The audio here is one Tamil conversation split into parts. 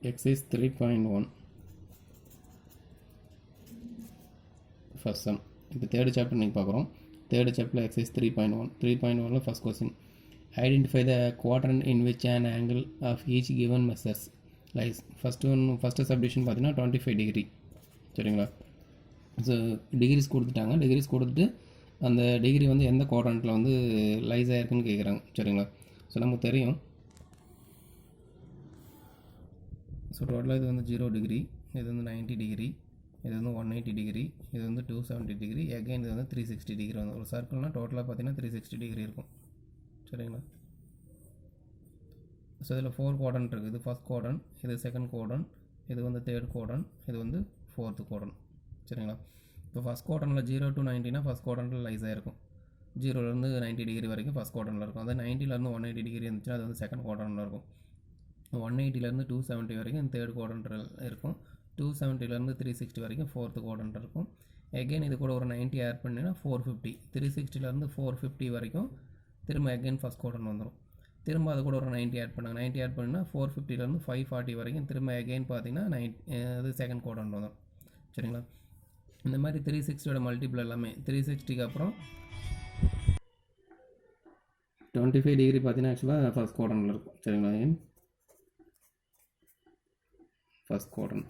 exercise 3.1 first sum. இப்போ தேர்ட் சாப்டர் நீங்கள் பார்க்குறோம். தேர்ட் சாப்டரில் exercise 3.1 first question. Identify the quadrant in which an angle of each given measures lies. First subdivision பார்த்தீங்கன்னா 25 டிகிரி. சரிங்களா? ஸோ டிகிரிஸ் கொடுத்துட்டாங்க. டிகிரிஸ் கொடுத்துட்டு அந்த டிகிரி வந்து எந்த குவாட்ரண்ட்டில் வந்து லைஸ் ஆகிருக்குன்னு கேட்குறாங்க. சரிங்களா? ஸோ நமக்கு தெரியும். ஸோ டோட்டலாக இது வந்து 0 டிகிரி, இது வந்து 90 டிகிரி, இது வந்து 180 டிகிரி, இது வந்து 270 டிகிரி, அகைன் இது வந்து 360 டிகிரி வந்து ஒரு சர்க்கிள்னால் டோட்டலாக பார்த்தீங்கன்னா 360 டிகிரி இருக்கும். சரிங்களா? ஸோ இதில் 4 குவாட்ரண்ட் இருக்குது. இது ஃபஸ்ட் குவாட்ரண்ட், இது செகண்ட் குவாட்ரண்ட், இது வந்து தேர்ட் குவாட்ரண்ட், இது வந்து ஃபோர்த்து குவாட்ரண்ட். சரிங்களா? இப்போ ஃபஸ்ட் குவாட்ரண்ட்டில் 0 to 90னா ஃபஸ்ட் குவாட்ரண்ட்டில் லைஸாக இருக்கும். 0லேருந்து 90 டிகிரி வரைக்கும் ஃபஸ்ட் குவாட்ரண்ட்டில் இருக்கும். அது 90லேருந்து 180 டிகிரி இருந்துச்சுன்னா அது வந்து செகண்ட் குவாட்ரண்ட்டில் இருக்கும். 180லேருந்து 270 வரைக்கும் தேர்ட் குவாட்ரண்ட் இருக்கும். 270லேருந்து 360 வரைக்கும் ஃபோர்த்து குவாட்ரண்ட் இருக்கும். எகெயின் இது கூட ஒரு 90 ஆட் பண்ணினா 450. 360லேருந்து 450 வரைக்கும் திரும்ப எகெயின் ஃபஸ்ட் குவாட்ரண்ட் வந்துடும். திரும்ப அது கூட ஒரு 90 ஆட் பண்ணாங்க. 90 ஆட் பண்ணினா 450லேருந்து 540 வரைக்கும் திரும்ப எகெயின் பார்த்தீங்கன்னா இது செகண்ட் குவாட்ரண்ட் வந்துடும். சரிங்களா? இந்த மாதிரி 360ஓட மல்டிபிள் எல்லாமே 360க்கு அப்புறம் 25 டிகிரி பார்த்தீங்கன்னா ஆக்சுவலாக ஃபஸ்ட் குவாட்ரண்ட்டில் இருக்கும். சரிங்களா? First quadrant.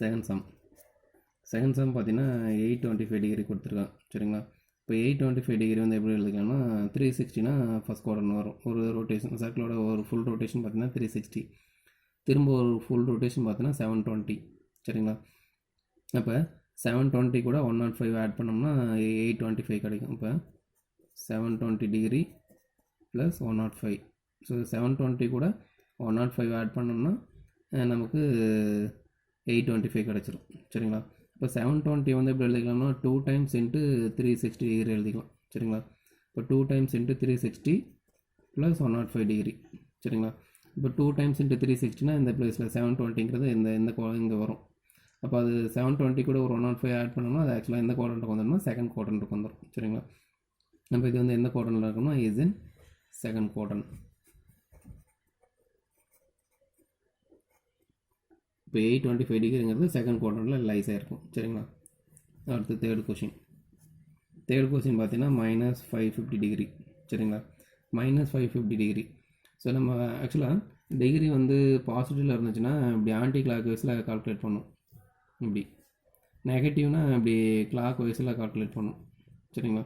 செகண்ட் சம் பார்த்தீங்கன்னா 825 டிகிரி கொடுத்துருக்கான். சரிங்களா? இப்போ 825 டிகிரி வந்து எப்படி எழுதிக்கலாம்னா 360னா ஃபஸ்ட் குவாட்ரண்ட் வரும். ஒரு ரொட்டேஷன் சர்க்கிளோட ஒரு ஃபுல் ரொட்டேஷன் பார்த்தீங்கன்னா 360. திரும்ப ஒரு ஃபுல் ரொட்டேஷன் பார்த்தீங்கன்னா 720. சரிங்களா? அப்போ 720 கூட 105 ஆட் பண்ணோம்னா 825 கிடைக்கும். இப்போ 720 டிகிரி ப்ளஸ் 105. ஸோ 720 கூட 105 ஆட் பண்ணோம்னா நமக்கு 825 கிடச்சிரும். சரிங்களா? இப்போ 720 வந்து எப்படி எழுதிக்கலாம்னா 2 டைம்ஸ் இன்ட்டு 360 டிகிரி எழுதிக்கலாம். சரிங்களா? இப்போ 2 டைம்ஸ் இன்ட்டு 360 ப்ளஸ் 105 டிகிரி. சரிங்களா? இப்போ 2 டைம்ஸ் இன்ட்டு 360னா இந்த பிளேஸில் 720ங்கிறது இங்கே வரும். அப்போ அது 720 கூட ஒரு 105 ஆட் பண்ணோம்னா அது ஆக்சுவலாக எந்த குவாட்ரண்ட்டுக்கு வந்துடும்னா செகண்ட் குவாட்ரண்ட்டுக்கு வந்துடும். சரிங்களா? நம்ம இது வந்து எந்த குவாட்ரண்ட்டில் இருக்கணும்னா இஸ் இன் செகண்ட் குவாட்ரண்ட். இப்போ 825 டிகிரிங்கிறது செகண்ட் குவாட்ரண்ட்டில் லைஸாக இருக்கும். சரிங்களா? அடுத்து தேர்ட் கொஷின் பார்த்தீங்கன்னா -550 டிகிரி. சரிங்களா? -550 டிகிரி. ஸோ நம்ம ஆக்சுவலாக டிகிரி வந்து பாசிட்டிவில் இருந்துச்சுன்னா இப்படி ஆன்டி கிளாக் வைஸில் கால்குலேட் பண்ணும். இப்படி நெகட்டிவ்னா இப்படி கிளாக் வைஸில் கால்குலேட் பண்ணும். சரிங்களா?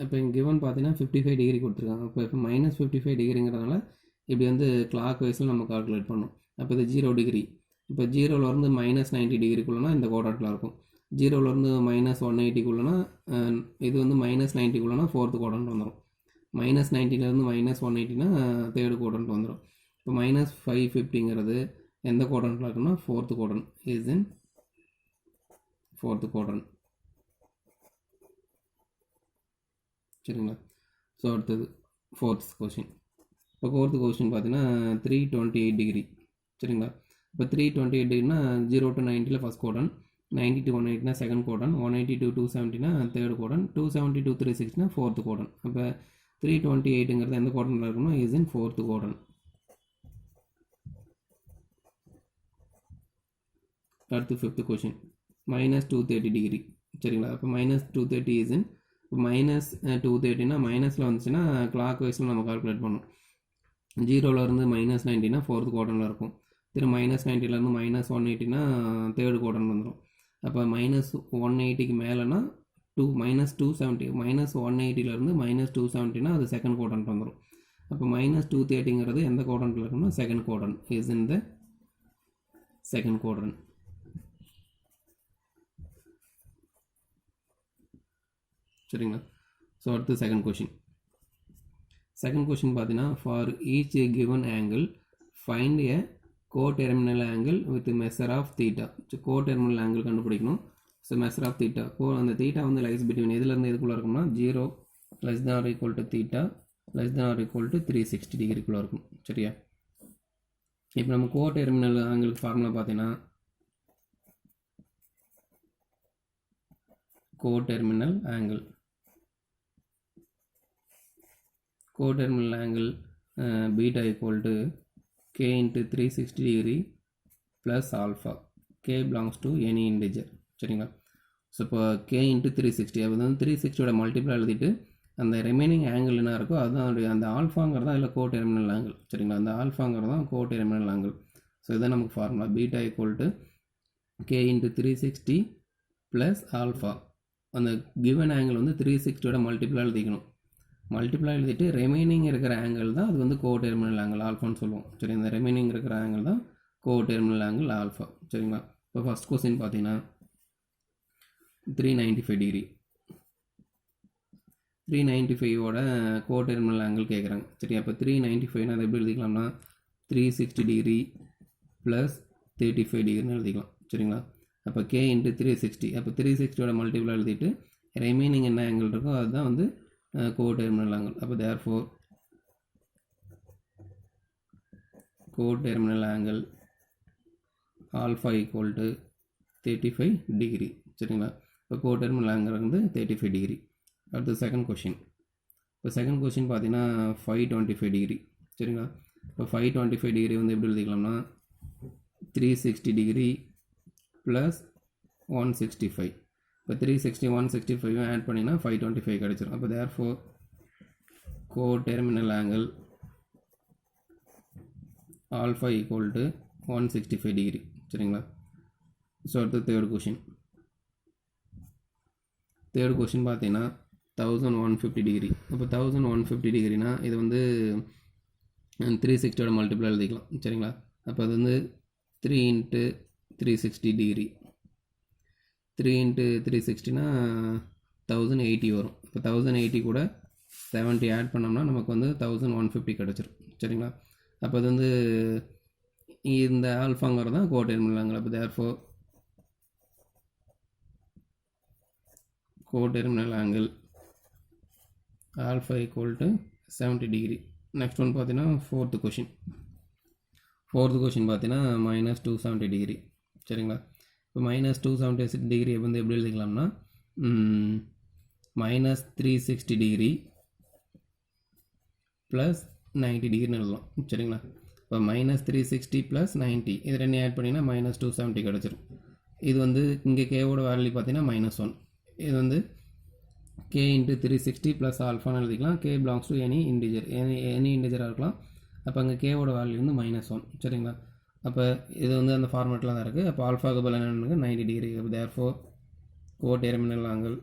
இப்போ இங்கே கிவன் பார்த்தீங்கன்னா 55 டிகிரி கொடுத்துருக்காங்க. இப்போ -55 டிகிரிங்கிறதுனால இப்படி வந்து கிளாக் வைஸில் நம்ம கால்குலேட் பண்ணோம். அப்போ இது 0 டிகிரி. இப்போ 0லேருந்து -90 டிகிரிக்குள்ளனா இந்த குவாட்ரண்ட்டில் இருக்கும். 0லேருந்து -180க்குள்ளனா இது வந்து -90க்குள்ளனா ஃபோர்த்து குவாட்ரண்ட் வந்துடும். -90லேருந்து -180னா தேர்டு குவாட்ரண்ட் வந்துடும். இப்போ -550ங்கிறது எந்த குவாட்ரண்ட்டில் இருக்குன்னா fourth quadrant. Is in fourth quadrant. சரிங்களா? ஸோ அடுத்தது ஃபோர்த் கொஷின். இப்போ ஃபோர்த்து கொஷின் பார்த்தீங்கன்னா 328 டிகிரி. சரிங்களா? இப்போ 328 டிகிரினா 0 to 90ல் ஃபஸ்ட் குவாட்ரண்ட், 90 to 180னா செகண்ட் குவாட்ரண்ட், 180 to 270னா தேர்ட் குவாட்ரண்ட், 270 to 360னா ஃபோர்த்து குவாட்ரண்ட். அப்போ 328ங்கிறது எந்த குவாட்ரண்ட்டில் இருக்கணும்? Is in fourth quadrant. அடுத்து ஃபிஃப்த் கொஷின் -230 டிகிரி. சரிங்களா? அப்போ -230 இஸ் இன் -230னா மைனஸில் வந்துச்சுன்னா கிளாக் வைஸில் நம்ம கால்குலேட் பண்ணோம். 0லேருந்து -90னா ஃபோர்த் குவாட்ரண்ட்டில் இருக்கும். திரும்ப -90லேருந்து -180னா தேர்ட் குவாட்ரண்ட் வந்துடும். அப்போ -180க்கு மேலேனா -270 -180லேருந்து -270னா அது செகண்ட் குவாட்ரண்ட் வந்துடும். அப்போ -230ங்கிறது எந்த குவாட்ரண்ட்டில் இருக்குன்னா second quadrant. Is in the second quadrant. சரிங்களா? ஸோ அடுத்து செகண்ட் கொஷின் பார்த்தீங்கன்னா for each given angle find a coterminal angle with measure of theta. Coterminal angle கண்டுபிடிக்கணும். ஸோ மெஷர் ஆஃப் தீட்டா அந்த தீட்டா வந்து லைஸ் பிட்வீன் எதுலேருந்து எதுக்குள்ளே இருக்கும்னா 0 ≤ தீட்டா ≤ 360 டிகிரிக்குள்ளே இருக்கும். சரியா? இப்போ நம்ம கோடெர்மினல் ஆங்கிளுக்கு ஃபார்முலா பார்த்தீங்கன்னா coterminal angle beta equal to k into 360 degree plus alpha k belongs to any integer சரிங்களா. ஸோ இப்போ கே இன்ட்டு 360 அது வந்து 360யோட மல்டிபிள் எழுதிட்டு அந்த ரிமைனிங் ஆங்கிள் என்ன இருக்கோ அதுதான் அதோடைய அந்த ஆல்ஃபாங்கிறது தான் இல்லை கோ டெர்மினல் ஆங்கிள் சரிங்களா. அந்த ஆல்ஃபாங்கிறது தான் கோ டெர்மினல் ஆங்கிள். ஸோ இதுதான் நமக்கு formula beta equal to k into 360 plus alpha அந்த கிவன் ஆங்கிள் வந்து 360யோட மல்டிபிளாக எழுதிக்கணும். மல்டிப்ளாக எழுதிட்டு ரிமைனிங் இருக்கிற ஆங்கிள் தான் அது வந்து கோ டெர்மினல் ஆங்கிள் ஆல்ஃபான்னு சொல்லுவோம் சரி. இந்த ரிமைனிங் இருக்கிற ஆங்கிள் தான் கோ டெர்மினல் ஆங்கிள் ஆல்ஃபா சரிங்களா. இப்போ ஃபஸ்ட் கொஸ்டின் பார்த்தீங்கன்னா 395 டிகிரி 395ஓட கோ டெர்மினல் ஆங்கிள் கேட்குறாங்க சரி. அப்போ 395 அதை எப்படி எழுதிக்கலாம்னா 360 டிகிரி ப்ளஸ் 35 டிகிரின்னு எழுதிக்கலாம் சரிங்களா. அப்போ கே இன்ட்டு 360 அப்போ 360ஓட மல்டிபிளாக எழுதிட்டு ரிமைனிங் என்ன ஆங்கிள் இருக்கோ அதுதான் வந்து கோ டெர்மினல் ஆங்கிள். அப்போ therefore go terminal angle alpha equal to 35 degree சரிங்களா. இப்போ கோ டெர்மினல் ஆங்கிள் வந்து 35 டிகிரி. அடுத்து செகண்ட் கொஷின். இப்போ செகண்ட் கொஷின் பார்த்தீங்கன்னா 525 டிகிரி சரிங்களா. இப்போ 525 டிகிரி வந்து எப்படி எழுதிக்கலாம்னா 360 டிகிரி ப்ளஸ் 165 இப்போ 360 165 ஆட் பண்ணிங்கன்னா 525 கிடச்சிரும். அப்போ therefore go terminal angle alpha equal to 165 degree சரிங்களா. ஸோ அடுத்து தேர்ட் கொஷின். தேர்ட் கொஷின் பார்த்தீங்கன்னா 1150 டிகிரி. இப்போ 1150 டிகிரினா இது வந்து 360ஓட மல்டிபிளாக எழுதிக்கலாம் சரிங்களா. அப்போ அது வந்து 3 இன்ட்டு 360 டிகிரி 3 இன்ட்டு 360னா 1080 வரும். இப்போ 1080 கூட 70 ஆட் பண்ணோம்னா நமக்கு வந்து 1150 கிடச்சிரும் சரிங்களா. அப்போ அது வந்து இந்த ஆல்ஃபாங்கிறது தான் கோ டெர்மினல் ஆங்கிள். அப்போ therefore go terminal angle alpha equal to 70 degree. Next one பார்த்தீங்கன்னா ஃபோர்த்து கொஷின். ஃபோர்த்து கொஷின் பார்த்தீங்கன்னா -270 டிகிரி சரிங்களா. இப்போ -270 டிகிரி வந்து எப்படி எழுதிக்கலாம்னா -360 டிகிரி ப்ளஸ் 90 டிகிரின்னு எழுதலாம் சரிங்களா. இப்போ -360 ப்ளஸ் 90 இது ரெண்டு ஆட் பண்ணிங்கன்னா -270 கிடச்சிரும். இது வந்து இங்கே கேவோட வேல்யூ பார்த்தீங்கன்னா -1 இது வந்து கே இன்ட்டு 360 ப்ளஸ் ஆல்ஃபான்னு எழுதிக்கலாம். K belongs to any integer any இன்டிஜராக இருக்கலாம். அப்போ அங்கே கேவோட வேல்யூ வந்து -1 சரிங்களா. அப்போ இது வந்து அந்த ஃபார்மேட்டில் தான் இருக்குது. அப்போ ஆல்ஃபாக்கு பதில் என்னென்னு 90 டிகிரி. அப்போ therefore go terminal angle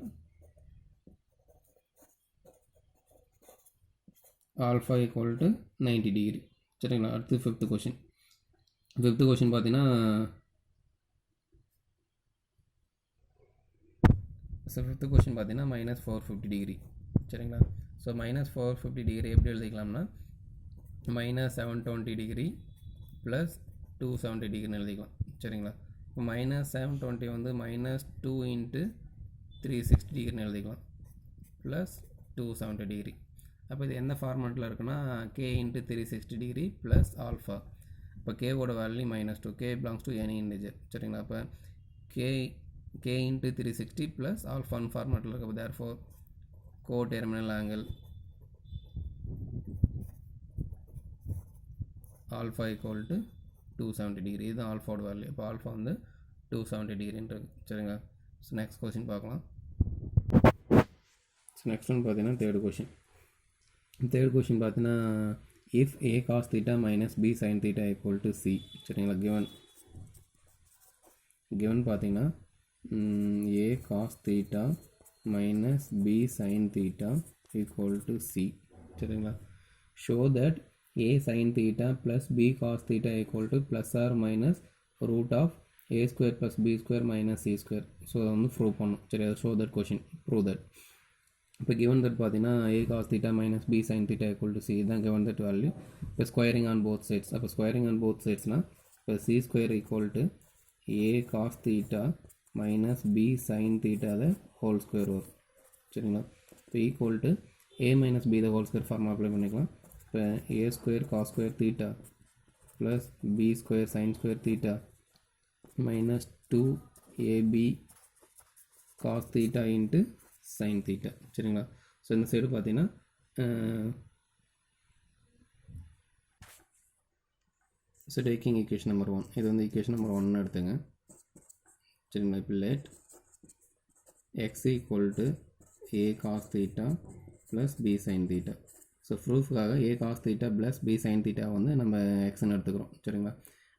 alpha equal to 90 degree சரிங்களா. அடுத்து ஃபிஃப்த்து கொஷின். ஃபிஃப்த்து கொஷின் பார்த்தீங்கன்னா ஃபிஃப்த்து கொஷின் பார்த்தீங்கன்னா -450 டிகிரி சரிங்களா. ஸோ -450 டிகிரி எப்படி எழுதிக்கலாம்னா -720 டிகிரி ப்ளஸ் 270 டிகிரின்னு எழுதிக்கலாம் சரிங்களா. இப்போ -720 வந்து -2 இன்ட்டு 360 டிகிரின்னு எழுதிக்கலாம் ப்ளஸ் 270 டிகிரி. அப்போ இது எந்த ஃபார்மேட்டில் இருக்குன்னா k into 360 degree plus alpha. இப்போ கேவோட value -2 k belongs to any integer சரிங்களா. அப்போ கே இன்ட்டு 360 ப்ளஸ் ஆல்ஃபான் ஃபார்மேட்டில் இருக்க. Therefore go terminal angle alpha equal to 270 degree. இது ஆல்ஃபாவோட வேல்யூ. இப்போ ஆல்ஃபா வந்து 270 டிகிரின்றது சரிங்களா. ஸோ நெக்ஸ்ட் கொஷின் பார்க்கலாம். ஸோ நெக்ஸ்ட் ஒன் பார்த்தீங்கன்னா தேர்ட் கொஷின். தேர்ட் கொஷின் பார்த்தீங்கன்னா if a cos theta minus b sign theta equal to c சரிங்களா. கிவன் பார்த்தீங்கன்னா a cos theta minus b sign theta equal to c சரிங்களா. Show that a sin theta plus b cos theta equal to plus or minus root of a square plus b square minus c square. So அதை வந்து ப்ரூவ் பண்ணும் சரி. அதை show that question prove that. இப்போ கிவன் தட் பார்த்தீங்கன்னா a cos theta minus b sin theta equal to c தான் கிவன் தட் வேல்யூ. இப்போ ஸ்கொயரிங் ஆன் போத் சைட்ஸ். அப்போ ஸ்கொயரிங் ஆன் போத் சைட்ஸ்னால் இப்போ c square equal to a cos theta minus b sin theta the whole square வரும் சரிங்களா. இப்போ equal to a minus b the whole square form apply பண்ணிக்கலாம். இப்போ a square cos square theta plus b square sine square theta minus 2ab cos theta into sine theta சரிங்களா. ஸோ இந்த சைடு பார்த்தீங்கன்னா ஸோ டேக்கிங் ஈக்குவேஷன் நம்பர் 1, இது வந்து ஈக்குவேஷன் நம்பர் 1 எடுத்துங்க. சரிங்களா? இப்போ let x equal to a cos theta plus b sin theta. So ப்ரூஃப்காக a cos theta plus b sin theta வந்து நம்ம எக்ஸ்ன்னு எடுத்துக்கிறோம். சரிங்களா?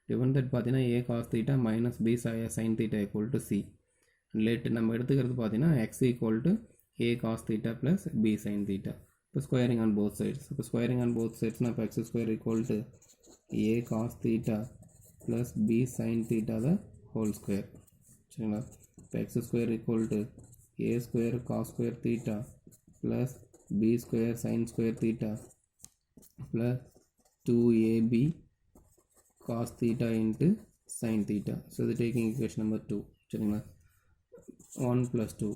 given that பார்த்தீங்கன்னா a cos theta minus b sin theta equal to c. let நம்ம எடுத்துக்கிறது பார்த்தீங்கன்னா x equal to a cos theta plus b sin theta. இப்போ ஸ்கொயரிங் ஆன் போத் சைட்ஸ். இப்போ ஸ்கொயரிங் ஆன் போத் சைட்ஸ்னால் இப்போ x square equal to a cos theta plus b sin theta the whole square. சரிங்களா? இப்போ x square equal to a square cos square theta plus b square sin square theta plus 2ab cos theta into sin theta. So the taking equation number 2. சரிங்களா? 1 plus 2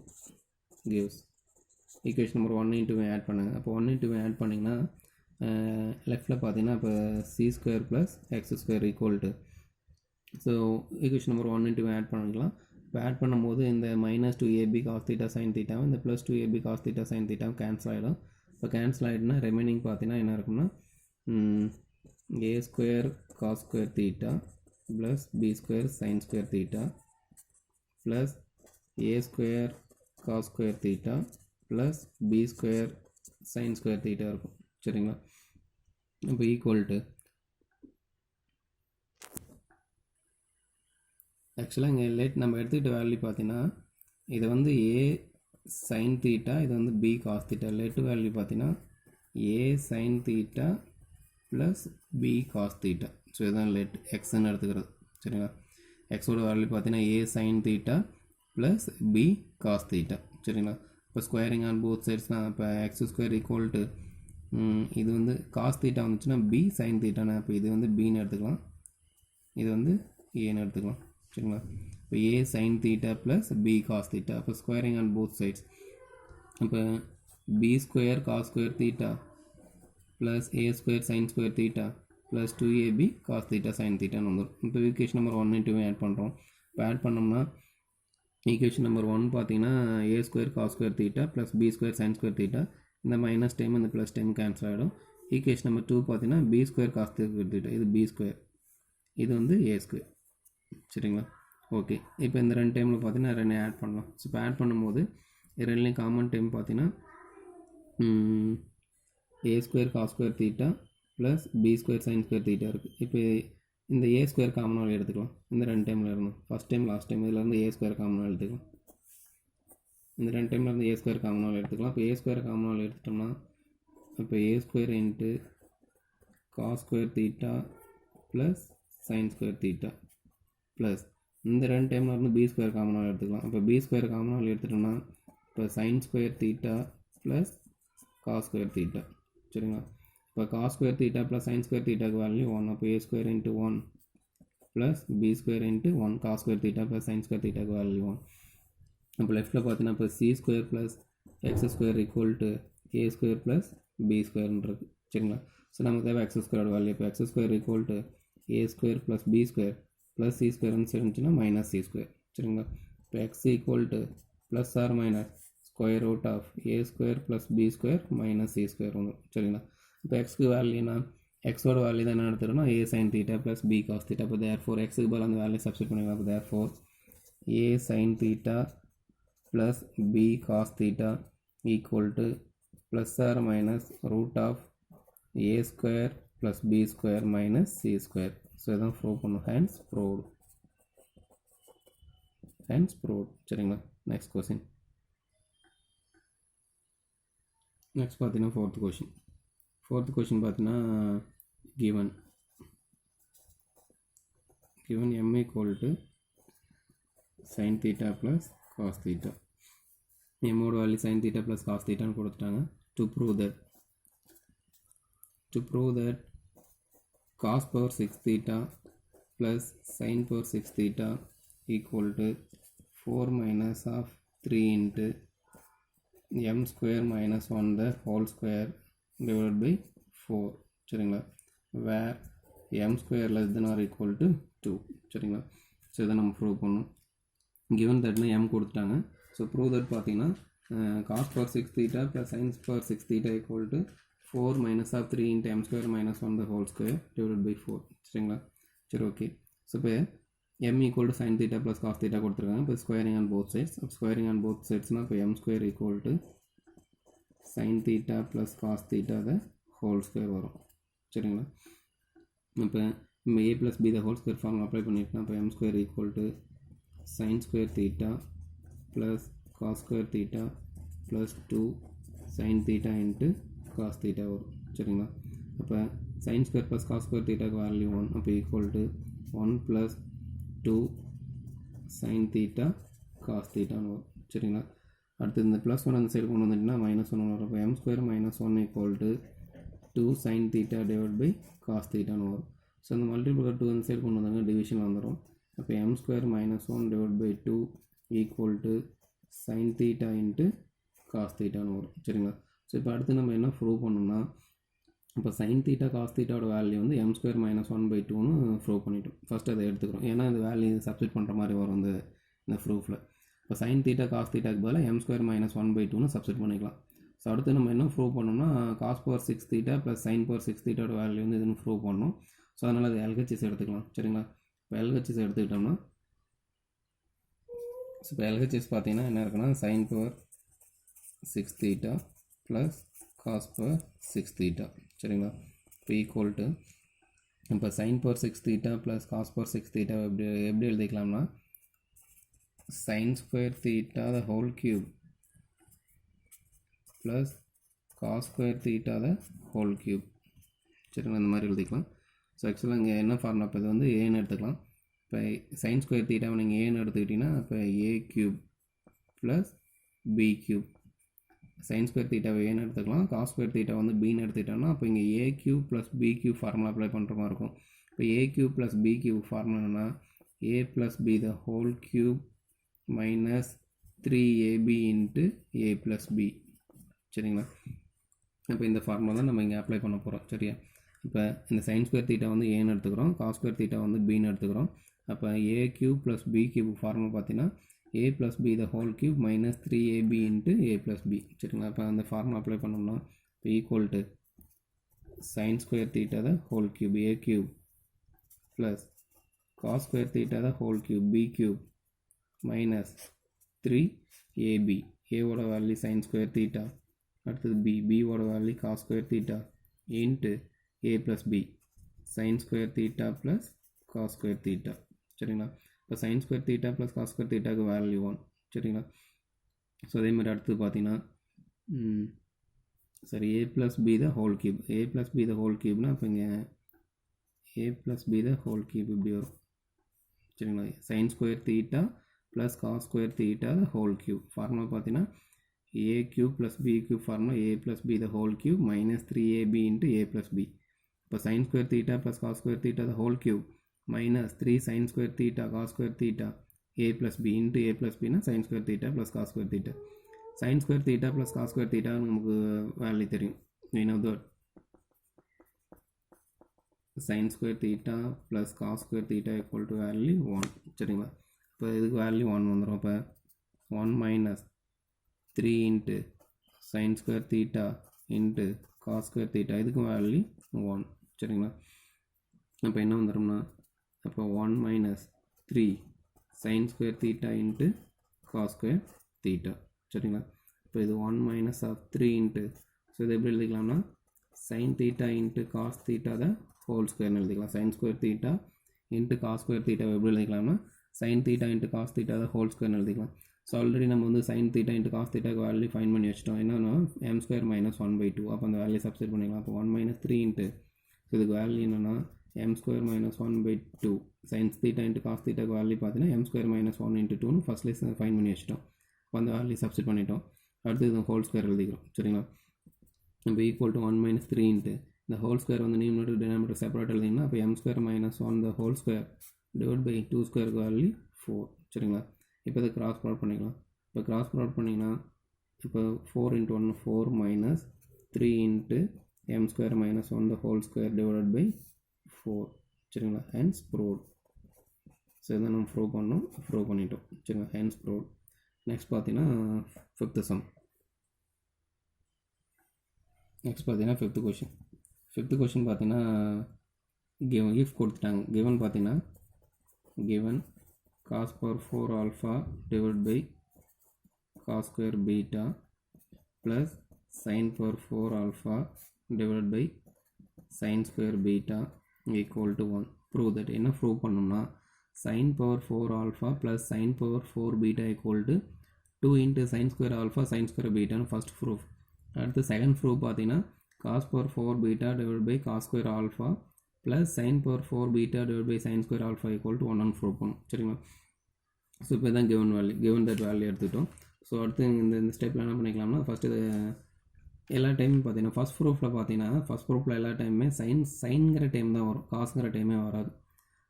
gives equation number 1 into add பண்ணுங்க. அப்போ 1 into ஆட் பண்ணிங்கன்னா லெஃப்டில் பார்த்தீங்கன்னா இப்போ c square plus x square equal to, so equation number 1 into add பண்ணிக்கலாம். இப்போ ஆட் பண்ணும்போது இந்த minus 2ab cos theta sin theta இந்த plus 2ab cos theta sin theta cancel ஆகிடும். இப்போ கேன்சல் ஆகிடுனா ரிமைனிங் பார்த்தீங்கன்னா என்ன இருக்குன்னா a square cos square theta plus b square sin square theta plus a square cos square theta plus b square sin square theta இருக்கும். சரிங்களா? இப்போ ஈக்குவல் டு ஆக்சுவலாக இங்கே லேட் நம்ம எடுத்துக்கிட்ட வேல்யூ பார்த்தீங்கன்னா இது வந்து a sin theta, இது வந்து b cos theta. Late value பார்த்தீங்கன்னா a sin theta plus b cos theta. So இதுதான் லேட் எக்ஸ்ன்னு எடுத்துக்கிறது. சரிங்களா? எக்ஸோட வேல்யூ பார்த்தீங்கன்னா a sin theta plus b cos theta. சரிங்களா? இப்போ ஸ்கொயரிங் ஆன் போத் சைட்ஸ் தான். இப்போ எக்ஸ் ஸ்கொயர் ஈக்குவல் டு இது வந்து காஸ் தீட்டா வந்துச்சுன்னா b sin தீட்டானா இப்போ இது வந்து bன்னு எடுத்துக்கலாம், இது வந்து ஏன்னு எடுத்துக்கலாம். சரிங்களா? இப்போ a sin theta plus b cos theta. இப்போ ஸ்கொயரிங் ஆன் போத் சைட்ஸ். இப்போ b square cos square theta plus a square sin square theta plus 2ab cos theta sin தீட்டான்னு வந்துடும். இப்போ ஈக்குவேஷன் நம்பர் 1 into ஆட் பண்ணுறோம். இப்போ ஆட் பண்ணோம்னா ஈக்குவேஷன் நம்பர் 1 பார்த்தீங்கன்னா a square cos square theta plus b square sin square theta, இந்த மைனஸ் டைம் இந்த ப்ளஸ் டைம் கேன்சல் ஆகிடும். ஈக்குவேஷன் நம்பர் 2 பார்த்தீங்கன்னா b square cos square theta, இது b ஸ்கொயர், இது வந்து a ஸ்கொயர். சரிங்களா? ஓகே. இப்போ இந்த ரெண்டு டைமில் பார்த்தீங்கன்னா ரெண்டு ஆட் பண்ணலாம். ஸோ இப்போ ஆட் பண்ணும்போது ரெண்டுலேயும் காமன் டைம் பார்த்தீங்கன்னா a square cos square theta plus b square sin square theta இருக்குது. இப்போ இந்த a ஸ்கொயர் காமனாக எடுத்துக்கலாம். இந்த ரெண்டு டைமில் இருந்தோம், ஃபஸ்ட் டைம் லாஸ்ட் டைம் இதில் இருந்து a ஸ்கொயர் காமனாக எடுத்துக்கலாம். இந்த ரெண்டு டைமில் இருந்து a ஸ்கொயர் காமனாக எடுத்துக்கலாம். இப்போ a ஸ்கொயர் காமனாக எடுத்துட்டோம்னா இப்போ a square into cos square theta plus sin square theta plus இந்த ரெண்டு டைமில் இருந்து b ஸ்கொயர் காமனாக எடுத்துக்கலாம். இப்போ b ஸ்கொயர் காமனாக எடுத்துட்டோம்னா இப்போ sin square theta plus cos square theta. சரிங்களா? இப்போ cos square theta plus sin square தீட்டாக்கு வேல்யூ 1. அப்போ a square into 1 plus b square into 1 cos square theta plus sin square தீட்டாக்கு வேல்யூ 1. அப்போ லெஃப்ட்டில் பார்த்தீங்கன்னா இப்போ c square plus x square equal to a square plus b ஸ்கொயர்ன்றது. சரிங்களா? ஸோ நமக்கு தேவை எக்ஸ் ஸ்கொயரோட வேல்யூ. இப்போ x square equal to a square plus b square plus c ஸ்கொயர்னு இருந்துச்சுன்னா மைனஸ் சி ஸ்கொயர். சரிங்களா? இப்போ x equal to plus or minus square root of a square plus b square minus c square வந்துடும். சரிங்களா? இப்போ எக்ஸ்க்கு வேல்யூனா எக்ஸோட வேல்யூ தான் என்ன எடுத்துகிறோம்னா a sin theta plus b cos theta. இப்போ தேர் ஃபோர் எக்ஸுக்கு பதில் அந்த வேல்யூ சப்ஸ்டிட் பண்ணிக்கலாம். இப்போ therefore a sin theta plus b cos theta equal to plus or minus root of a square plus b square minus c square. So இதான் ப்ரூவ் பண்ணும். hence proved. சரிங்களா? Next question. நெக்ஸ்ட் பார்த்தீங்கன்னா ஃபோர்த் கொஸ்டின் பார்த்தீங்கன்னா given m equal to sin theta plus cos theta. mோட value sin theta plus cos theta ன்னு கொடுத்துட்டாங்க. to prove that cos power 6 theta plus sin power 6 theta equal to 4 minus of 3 into m square minus 1 the whole square divided by 4. சரிங்களா? where m square less than or equal to 2. சரிங்களா? ஸோ இதை நம்ம ப்ரூவ் பண்ணணும். given thatனா m கொடுத்துட்டாங்க. ஸோ ப்ரூவ் தட் பார்த்தீங்கன்னா cos power 6 theta plus sin power 6 theta equal to 4 minus of 3 into m square minus 1 the whole square divided by 4. சரிங்களா? சரி ஓகே. ஸோ இப்போ m equal to sin theta plus cos theta கொடுத்துருக்காங்க. இப்போ squaring on both sides. Squaring on both சைட்ஸ்னால் இப்போ m square equal to sin theta plus cos theta the whole square வரும். சரிங்களா? இப்போ நம்ம a plus b the whole square form apply பண்ணிட்டோம்னா இப்போ m square equal to sin square theta plus cos square theta plus 2 sin theta into cos theta வரும். சரிங்களா? அப்போ sin square plus cos square தீட்டாக்கு வேல்யூ 1. அப்போ equal to 1 plus 2 sin theta cos தீட்டான்னு வரும். சரிங்களா? அடுத்து இந்த ப்ளஸ் 1 அந்த சைடு கொண்டு வந்துட்டுனா மைனஸ் 1 வரும். அப்போ m square minus 1 equal to 2 sin theta divide by cos தீட்டான்னு வரும். ஸோ இந்த மல்டிபிள் 2 அந்த சைடு கொண்டு வந்தாங்க டிவிஷன் வந்துடும். அப்போ m square minus 1 divide by 2 equal to sin theta into cos தீட்டான்னு வரும். சரிங்களா? ஸோ இப்போ அடுத்து நம்ம என்ன ப்ரூவ் பண்ணோம்னா இப்போ சைன் தீட்டா காஸ் தீட்டாவோட வேல்யூ வந்து m ஸ்கொயர் மைனஸ் 1/2ன்னு ப்ரூவ் பண்ணிட்டோம். ஃபஸ்ட் அதை எடுத்துக்கிறோம். ஏன்னா இந்த வேல்யூ சப்ஸ்டிட் பண்ணுற மாதிரி வரும் இந்த ப்ரூஃபில். இப்போ சைன் தீட்டா காஸ் தீட்டாக்கு பதிலாக m ஸ்கொயர் மைனஸ் 1/2ன்னு சப்ஸ்டிட் பண்ணிக்கலாம். ஸோ அடுத்து நம்ம என்ன ப்ரூவ் பண்ணோம்னா cos power 6 theta plus sin power 6 தீட்டாவோட வேல்யூ வந்து இதுன்னு ப்ரூவ் பண்ணோம். ஸோ அதனால் அது எல்ஹெச்எஸ் எடுத்துக்கலாம். சரிங்களா? இப்போ எல்ஹெச்எஸ் எடுத்துக்கிட்டோம்னா இப்போ எல்ஹெச்எஸ் பார்த்தீங்கன்னா என்ன இருக்குன்னா sin power 6 theta plus cos power 6 theta. சரிங்களா? இப்போ ஈக்குவல் டு இப்போ sign power 6 theta plus cos power 6 theta எப்படி எழுதிக்கலாம்னா sin square theta the whole cube plus cos square theta the whole cube. சரிங்களா? இந்த மாதிரி எழுதிக்கலாம். ஸோ ஆக்சுவலாக இங்கே என்ன ஃபார்முலா இப்போ இது வந்து ஏன்னு எடுத்துக்கலாம். இப்போ சைன் ஸ்கொயர் தீட்டாவை நீங்கள் ஏன்னு எடுத்துக்கிட்டிங்கன்னா இப்போ a cube plus b cube. Sin square தீட்டாவை ஏன்னு எடுத்துக்கலாம். காஸ் ஸ்கொயர் தீட்டா வந்து பின்னு எடுத்துக்கிட்டோம்னா அப்போ இங்கே a cube plus b cube formula apply பண்ணுற மாதிரி இருக்கும். இப்போ a cube plus b cube formula என்னன்னா a plus b the whole cube minus 3ab into a plus b. சரிங்களா? இப்போ இந்த ஃபார்முலா தான் நம்ம இங்கே அப்ளை பண்ண போகிறோம். சரியா? இப்போ இந்த சைன் ஸ்கொயர் தீட்டா வந்து ஏன்னு எடுத்துக்கிறோம். காஸ் ஸ்கொயர் தீட்டா வந்து பின்னு எடுத்துக்கிறோம். அப்போ a cube plus b cube formula பார்த்தீங்கன்னா a plus b the whole cube minus 3ab into a plus b. சரிங்களா? இப்போ அந்த ஃபார்முலா அப்ளை பண்ணோம்னா இப்போ equal to sin square theta the whole cube a cube plus cos square theta the whole cube b cube minus 3ab. ஏவோட வேல்யூ சைன் ஸ்கொயர் தீட்டா, அடுத்தது பியோட value cos square theta into a plus b sin square theta plus cos square theta. சரிங்களா? இப்போ sine square theta plus cos square தீட்டாக்கு வேல்யூ 1. சரிங்களா? ஸோ அதேமாதிரி அடுத்து பார்த்தீங்கன்னா சரி a plus b the whole cube. A plus b the whole கியூப்னா இப்போ இங்கே a plus b the whole cube இப்படி வரும். சரிங்களா? Sin square theta plus cos square theta the whole cube. Formula பார்த்தீங்கன்னா a cube plus b cube formula a plus b the whole cube minus 3ab into a plus b. இப்போ sine square theta plus cos square theta the whole cube minus 3 sin square theta cos square theta a plus b into a plus b na sin square theta plus cos square theta. sin square theta plus cos square theta நமக்கு வேல்யூ தெரியும். we know that sin square theta plus cos square theta equal to value 1. சரிங்களா? இப்போ இதுக்கு வேல்யூ 1 வந்துடும். இப்போ 1 minus 3 into sin square theta into cos square theta இதுக்கு வேல்யூ 1. சரிங்களா? அப்போ என்ன வந்துடும்னா அப்போ 1 minus 3 sin square theta into cos square theta. சரிங்களா? இப்போ இது 1 minus of 3 into ஸோ இது எப்படி எழுதிக்கலாம்னா sin theta into cos theta the whole ஸ்கொயர்னு எழுதிக்கலாம். sin square theta into cos square theta எப்படி எழுதிக்கலாம்னா sin theta into cos theta the whole ஸ்கொயர்னு எழுதிக்கலாம். ஸோ ஆல்ரெடி நம்ம வந்து sin theta into cos theta value fine பண்ணி வச்சிட்டோம். என்னன்னா m ஸ்கொயர் மைனஸ் 1/2. அப்போ அந்த வேல்யூ சப்ஸ்டிட் பண்ணிக்கலாம். அப்போ 1 minus 3 into ஸோ இதுக்கு வேல்யூ என்னென்னா m square minus 1/2 sin theta into cos theta value பார்த்தீங்கன்னா m square minus 1 into 2னு ஃபஸ்ட்லேயே ஃபைன் பண்ணி வச்சிட்டோம். அப்போ அந்த வேல்யூ சப்ஸ்டிட் பண்ணிட்டோம். அடுத்து இது ஹோல் ஸ்கொயர் எழுதிக்கிறோம். சரிங்களா? இப்போ ஈக்குவல் டு 1 minus 3 into இந்த ஹோல் ஸ்கொயர் வந்து நியூமரேட்டர் டினாமினேட்டர் செப்பரேட் எழுதிங்கன்னா அப்போ m square minus 1 the whole square divided by 2 square value 4. சரிங்களா? இப்போ இதை கிராஸ் ப்ராடக்ட் பண்ணிக்கலாம். இப்போ கிராஸ் ப்ராடக்ட் பண்ணிங்கன்னா இப்போ 4 into 1 4 minus 3 into m square minus 1 the whole square divided by 4. சரிங்களா? Hence proved. ஸோ இதை நம்ம ப்ரூவ் பண்ணிட்டோம். சரிங்களா? Hence proved. நெக்ஸ்ட் பார்த்தீங்கன்னா ஃபிஃப்த்து சம். நெக்ஸ்ட் பார்த்தீங்கன்னா ஃபிஃப்த்து கொஷின் பார்த்தீங்கன்னா கிவன் இஃப் கொடுத்துட்டாங்க. கிவன் பார்த்தீங்கன்னா given cos power 4 alpha divided by cos square beta plus sin power 4 alpha divided by sin square beta equal to 1. Prove that. என்ன ப்ரூவ் பண்ணோம்னா sin power 4 alpha plus sin power 4 beta equal to 2 into sin square alpha sin square beta first proof. அடுத்து செகண்ட் ப்ரூவ் பார்த்தீங்கன்னா cos power 4 beta divided by cos square alpha plus sin power 4 beta divided by sin square alpha equal to 1 prove பண்ணும். சரிங்களா? ஸோ இப்போ தான் கிவன் தட் வேல்யூ எடுத்துக்கிட்டோம். ஸோ அடுத்து இந்த ஸ்டெப்பில் என்ன பண்ணிக்கலாம்னா ஃபஸ்ட்டு இது எல்லா டைமும் பார்த்தீங்கன்னா ஃபஸ்ட் ப்ரூஃபில் எல்லா டைமுமே சைன்கிற டைம் தான் வரும், காசுங்கிற டைமே வராது.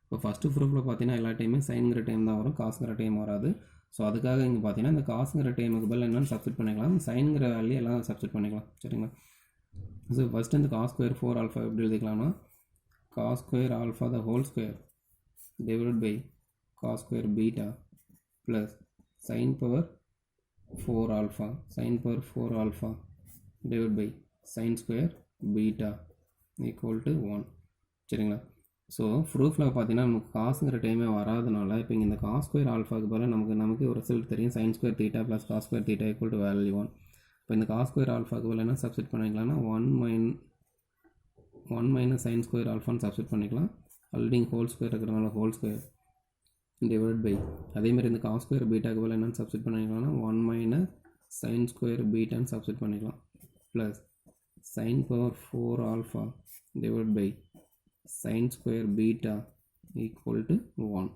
இப்போ ஃபஸ்ட்டு ப்ரூஃபில் பார்த்தீங்கன்னா எல்லா டைமே சைன்கிற டைம் தான் வரும், காசுங்கிற டைம் வராது. ஸோ அதுக்காக இங்கே பார்த்தீங்கன்னா இந்த காசுங்கிற டைமுக்கு பதில் என்னென்னு சப்ஸ்டிட் பண்ணிக்கலாம், சைன்கிற வேல்யூ எல்லாம் சப்ஸ்டிட் பண்ணிக்கலாம். சரிங்களா? ஸோ ஃபஸ்ட்டு இந்த காஸ் ஸ்கொயர் 4 ஆல்ஃபா எப்படி எழுதிக்கலாம்னா cos square alpha the whole square divided by cos square beta plus sin power 4 alpha divided by sin square beta equal to 1. சரிங்களா? ஸோ ப்ரூஃபில் பார்த்தீங்கன்னா நமக்கு காசுங்கிற டைமே வராதனால இப்போ இங்கே இந்த காஸ் ஸ்கொயர் ஆல்ஃபாக்கு பதில் நமக்கு ஒரு ரிசல்ட் தெரியும், sin square theta plus cos square theta equal to value 1. இப்போ இந்த காஸ் ஸ்கொயர் ஆல்ஃபாக்கு பதில் என்ன சப்ஸ்டிட் பண்ணிக்கலாம்னா 1 minus sin square alpha substitute பண்ணிக்கலாம். ஆல்ரெடி ஹோல் ஸ்கொயர் இருக்கிறதுனால ஹோல் ஸ்கொயர் டிவைட் பை அதேமாதிரி இந்த காஸ் ஸ்கொயர் பீட்டாக்கு பதில் என்னென்னு சப்ஸ்டிட் பண்ணிக்கலாம்னா 1 minus sin square பீட்டான்னு சப்ஸ்டிட் பண்ணிக்கலாம் plus sin power 4 alpha divided by sin square beta equal to 1.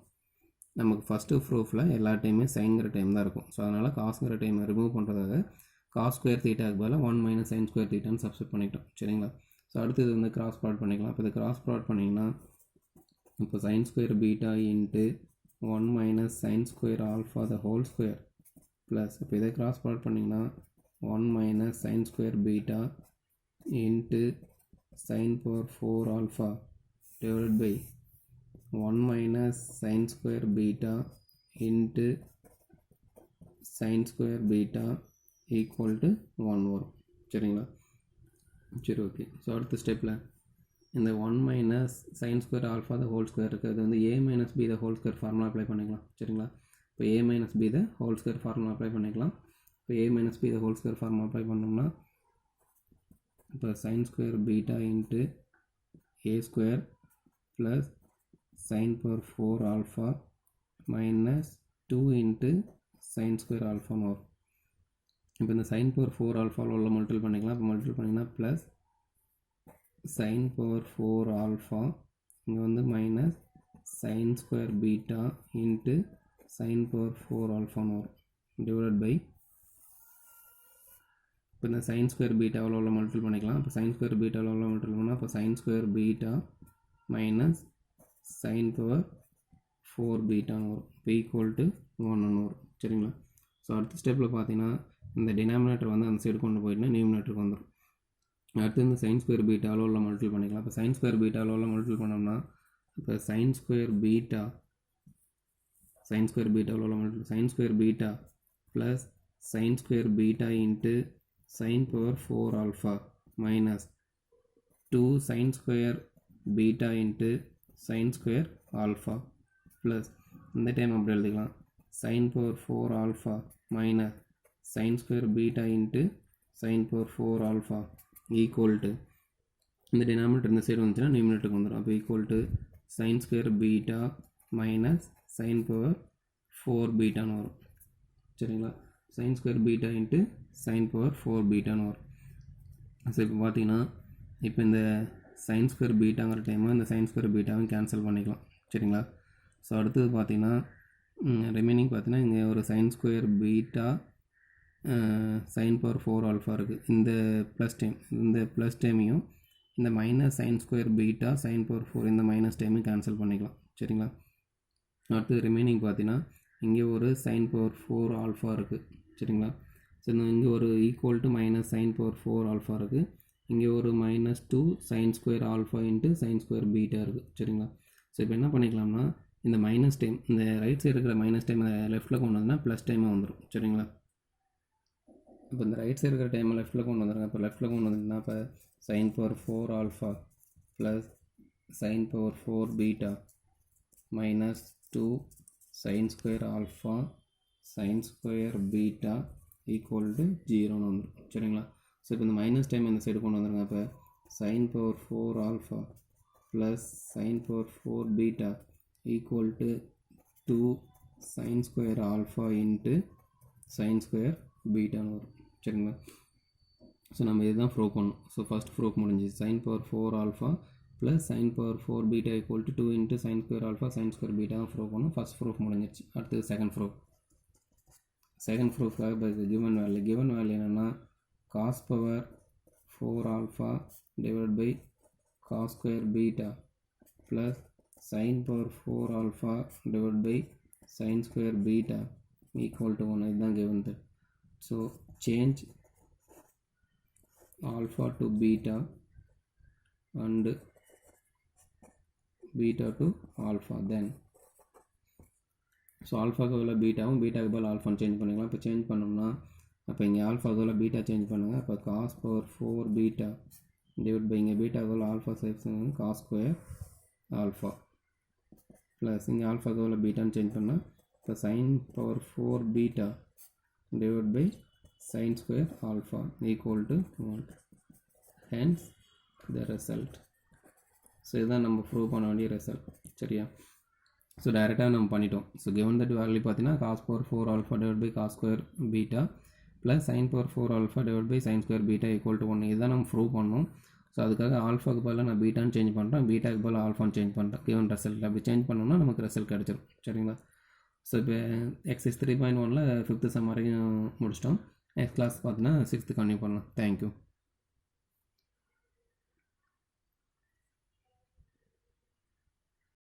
நமக்கு ஃபஸ்ட்டு ப்ரூஃபில் எல்லா டைமே சைன்கிற டைம் தான் இருக்கும். ஸோ அதனால் காசுங்கிற டைமை ரிமூவ் பண்ணுறதாக காஸ் ஸ்கொயர் தீட்டாக்கு பதிலாக 1 minus sin square தீட்டான்னு சப்ஸ்டிட் பண்ணிட்டோம். சரிங்களா? ஸோ அடுத்து இது வந்து கிராஸ் ப்ராடக்ட் பண்ணிக்கலாம். இப்போ இது கிராஸ் ப்ராடக்ட் பண்ணிங்கன்னா இப்போ sin square beta into 1 minus sin square alpha the whole square plus இப்போ இதை கிராஸ் ப்ராடக்ட் பண்ணிங்கன்னா 1 minus sin square beta into sin power 4 alpha divided by 1 minus sin square beta into sin square beta equal to 1 வரும். சரிங்களா? சரி, ஓகே. ஸோ அடுத்த ஸ்டெப்பில் இந்த 1 minus sin square alpha the whole square இருக்குது, அது வந்து a minus b the whole square formula apply பண்ணிக்கலாம். சரிங்களா? இப்போ a minus b the whole square formula apply பண்ணிக்கலாம். இப்போ a minus b the whole square formula apply பண்ணோம்னா இப்போ sin square beta into a square plus sin power 4 alpha minus 2 into sin square alpha வரும். இப்போ இந்த sin power 4 alpha உள்ள மல்டிபிள் பண்ணிக்கலாம். இப்போ மல்டிபிள் பண்ணிங்கன்னா ப்ளஸ் sin power 4 alpha இங்கே வந்து minus sin square beta into sin power 4 alpha வரும் டிவைட் பை இப்போ இந்த sin square beta உள்ள மல்டிபிள் பண்ணிக்கலாம். இப்போ sin square beta உள்ள மல்டிபிள் பண்ணால் இப்போ sin square beta minus sin power 4 beta வரும். இப்போ ஈக்குவல் டு 1 வரும். சரிங்களா? ஸோ அடுத்த ஸ்டெப்பில் பார்த்தீங்கன்னா இந்த டினாமினேட்டர் வந்து அந்த சைடு கொண்டு போயிட்டுனா நியூமினேட்டருக்கு வந்துடும். அடுத்து இந்த sin square beta உள்ள மல்டிபிள் பண்ணிக்கலாம். இப்போ sin square beta உள்ள மல்டிபிள் பண்ணோம்னா இப்போ sin square beta உள்ள multiple sin square beta plus sin square beta into sin power 4 alpha minus 2 sin square beta into sin square alpha plus இந்த டைம் அப்படி எழுதிக்கலாம் sin power 4 alpha minus sin square beta into sin power 4 alpha equal to இந்த டினாமினேட்டர் இந்த சைடு வந்துச்சுன்னா நியூமினேட்டருக்கு வந்துடும். அப்போ equal to sin square beta minus sin power 4 பீட்டான்னு வரும். சரிங்களா? sin square beta into sin power 4 பீட்டான்னு வரும். ஸோ இப்போ பார்த்தீங்கன்னா இப்போ இந்த sin square பீட்டாங்கிற டைமாக இந்த sin square பீட்டாவும் கேன்சல் பண்ணிக்கலாம். சரிங்களா? ஸோ அடுத்தது பார்த்தீங்கன்னா ரிமைனிங் பார்த்தீங்கன்னா இங்கே ஒரு sin square beta sin power 4 alpha இருக்குது. இந்த ப்ளஸ் டைமையும் இந்த minus sin square beta sin power 4 இந்த மைனஸ் டைமையும் கேன்சல் பண்ணிக்கலாம். சரிங்களா? அடுத்தது ரிமைனிங் பார்த்தீங்கன்னா இங்கே ஒரு sin power 4 alpha இருக்குது. சரிங்களா? ஸோ இங்கே ஒரு equal to minus sin power 4 alpha இருக்குது. இங்கே ஒரு minus 2 sin square alpha into sin square beta இருக்குது. சரிங்களா? ஸோ இப்போ என்ன பண்ணிக்கலாம்னா இந்த மைனஸ் டைம் இந்த ரைட் சைடு இருக்கிற மைனஸ் டைம் லெஃப்ட்டில் கொண்டு வந்தோம்னா ப்ளஸ் டைமாக வந்துடும். சரிங்களா? இப்போ இந்த ரைட் சைடு இருக்கிற டைமை லெஃப்ட்டில் கொண்டு வந்துடுங்க. இப்போ லெஃப்ட்டில் கொண்டு வந்துட்டுனா இப்போ sin power 4 alpha plus sin power 4 beta minus 2 sin square alpha sin square beta equal to 0 வந்துடும் சரிங்களா. ஸோ இப்போ இந்த மைனஸ் டைம் இந்த சைடு கொண்டு வந்துருங்க. இப்போ sin power 4 alpha plus sin power 4 beta equal to 2 sin square alpha into sin square beta வரும் சரிங்களா. ஸோ நம்ம இதுதான் ப்ரூவ் பண்ணணும். ஸோ ஃபஸ்ட் ப்ரூஃப் முடிஞ்சு sin power 4 alpha plus sin power 4 beta equal to 2 into sin square alpha sin square beta prove பண்ணணும். ஃபஸ்ட் ப்ரூஃப் முடிஞ்சிச்சு. அடுத்தது செகண்ட் ப்ரூஃப்காக இப்போ கிவன் வேல்யூ என்னென்னா cos power 4 alpha divided by cos square beta plus sin power 4 alpha divided by sin square beta equal to 1 இதுதான் given that. So change alpha to beta and beta to alpha then. So ஆல்ஃபாக்கு பதில் பீட்டாவும் பீட்டாக்கு பதில் ஆல்ஃபான்னு சேஞ்ச் பண்ணிக்கலாம். இப்போ சேஞ்ச் பண்ணோம்னா அப்போ இங்கே ஆல்ஃபாக்கு பதில் பீட்டா சேஞ்ச் பண்ணுங்கள். அப்போ cos power 4 beta divide by இங்கே பீட்டாக்கு பதில் ஆல்ஃபா சேர்த்து காஸ் ஸ்கொயர் ஆல்ஃபா ப்ளஸ் இங்கே ஆல்ஃபாக்கு பதில் பீட்டான்னு சேஞ்ச் பண்ணால் இப்போ sign power 4 beta divide by sin square alpha equal to 1. Hence the result. So இதுதான் நம்ம ப்ரூவ் பண்ண வேண்டிய ரிசல்ட் சரியா. ஸோ டைரெக்டாக நம்ம பண்ணிட்டோம். ஸோ given that வேல்யூ பார்த்தீங்கன்னா cos power 4 alpha divided by cos square beta plus sin power 4 alpha divided by sin square beta equal to 1 இதுதான் நம்ம ப்ரூவ் பண்ணோம். ஸோ அதுக்காக ஆல்ஃபாக்கு பதிலாக நான் பீட்டான்னு சேஞ்ச் பண்ணுறேன், பீட்டாக்கு பதிலாக ஆல்ஃபான்னு சேஞ்ச் பண்ணுறேன். given ரிசல்ட் அப்படி சேஞ்ச் பண்ணோம்னா நமக்கு ரிசல்ட் கிடச்சிடும் சரிங்களா. ஸோ இப்போ எக்ஸைஸ் 3.1ல் 5th சம் வரைக்கும் முடிச்சிட்டோம். நெக்ஸ்ட் கிளாஸ் பார்த்தீங்கன்னா 6th கன்டினியூ பண்ணலாம். தேங்க்யூ.